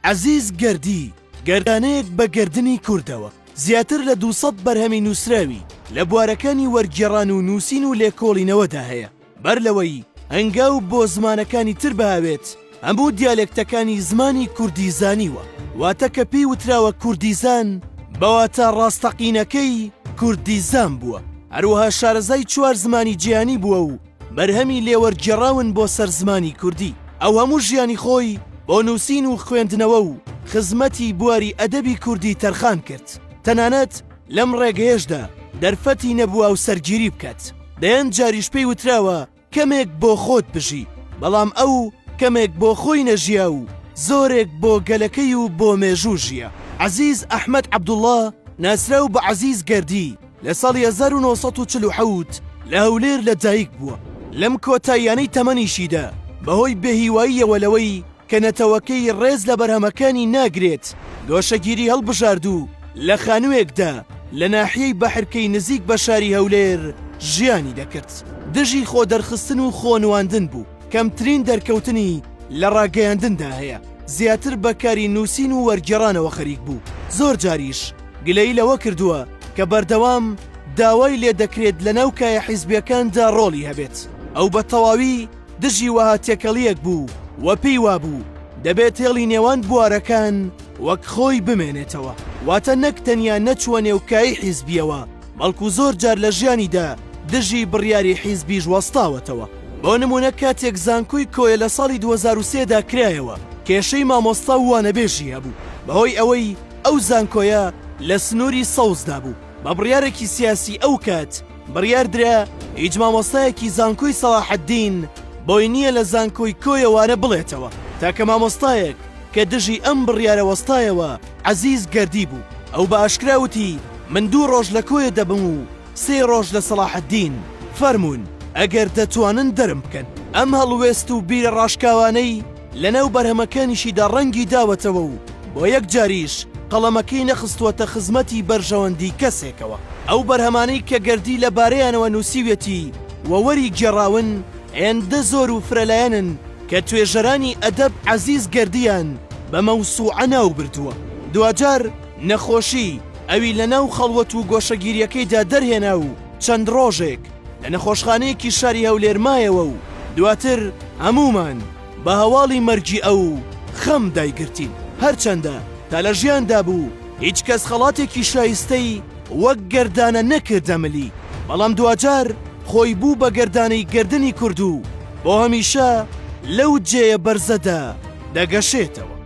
عەزیز گەردی گەردانەیەک بە گەردنی کوردەوە زیاتر لە 200 بەرهەمی نووسراوی لە بوارەکانی وەرگێڕان و نووسین و لێکۆڵینەوەدا هەیە. بەر لەوەی هەنگاو بۆ زمانەکانی تر بەهاوێت هەموو دیالێکتەکانی زمانی کوردی زانیوە، واتە کە پێی وتراوە کوردیزان بەواتە ڕاستەقینەکەی کوردیزان بووە. هەروەها شارەزای 4 زمانی جیهانی بووە و بەرهەمی لێوەرگێڕاون بۆ سەر زمانی کوردی. ئەو هەموو ژیانی خۆی بۆ نووسین و خوێندنەوە و خزمەتی بواری ئەدەبی کوردی تەرخان کرد. تەنانەت لەم ڕێگەیەشدا دەرفەتی نەبووە و سەرگیری بکات. دەیان جاریش پێی وتراوە کەمێک بۆ خۆت بژی، بەڵام ئەو کەمێک بۆ خۆی نەژیا و زۆرێک بۆ گەلەکەی و بۆ مێژوو ژیە. عەزیز ئەحمەد عەبدوڵڵا ناسرا و بە عەزیز گەردی لە ساڵی 1947 لە هەولێر لەدایک بووە. لەم کۆتاییانەی تەمەنیشیدا بەهۆی بێهیواییەوە لەوەی کە نەتەوەکەی ڕێز لە بەرهەمەکانی ناگرێت گۆشەگیری هەڵبژارد و لە خانوویەکدا لە ناحیەی بەحرکەی نزیک بە شاری هەولێر ژیانی دەکرد. دژی خۆ دەرخستن و خۆنواندن بوو، کەمترین دەرکەوتنی لە ڕاگەیاندندا هەیە. زیاتر بەکاری نووسین و وەرگێڕانەوە خەریک بوو. زۆر جاریش گلەی لەوە کردووە کە بەردەوام داوای لێ دەکرێت لە ناو کایە حیزبیەکاندا ڕۆڵی هەبێت. ئەو بە تەواوی دژی وەها تێکەڵیەک بوو وە پێی وابوو دەبێت هێڵی نێوان بوارەکان وەک خۆی بمێنێتەوە، واتە نەک تەنیا نەچوە نێوکایی حیزبیەوە، بەڵکو زۆر جار لە ژیانیدا دژی بڕیاری حیزبیش وەستاوەتەوە. بۆ نمونە کاتێک زانکۆی کۆیە لە ساڵی 2003دا کرایەوە کێشەی مامۆستا و وانەبێژی هەبوو، بەهۆی ئەوەی ئەو زانکۆیە لە سنووری سەوزدا بوو. بە بڕیارێکی سیاسی ئەو کات بڕیاردرا هیچ مامۆستایەکی زانکۆی سەلاحەددین بۆی نییە لە زانکۆی کۆیەوانە بڵێتەوە، تاکە مامۆستایەک کە دژی ئەم بڕیارە وەستایەوە عەزیز گەردی بوو. ئەو بە ئاشکراوتی من 2 ڕۆژ لە کۆیە دەبم و 3 ڕۆژ لە سەلاحەددین، فەرمونون ئەگەر دەتوانن دەرم بکەن. ئەم هەڵوێست و بیرە ڕاشکاوانەی لەناو بەرهەمەکانیشیدا ڕەنگی داوەتەوە و بۆ یەک جاریش قەڵەمەکەی نەخستوەتە خزمەتی بەرژەوەندی کەسێکەوە. ئەو بەرهەمانەی کە گەردی لە بارەیانەوە نووسیوێتی وەوەری گێڕاون هێندە زۆر و فرەلایەنن کە توێژەرانی ئەدەب عەزیز گەردیان بە مەوسوعە ناو بردووە. دوجار نەخۆشی ئەوی لە ناو خەڵوەت و گۆشەگیریەکەیدا دەرهێنا و چەند ڕۆژێک لە نەخۆشخانەیەکی شاری هەولێر مایەوە و دواتر هەمومان بە هەواڵی مەرجی ئەو خەم دایگرتین. هەرچەندە تا لە ژیاندا بوو هیچ کەس خەڵاتێکی شایستەی وەک گەردانە نەکردەمەلی، بەڵام دوجار خۆی بوو بە گەردانەی گەردنی کورد و بۆ هەمیشە لەو جێیە بەرزەدا دەگەشێتەوە.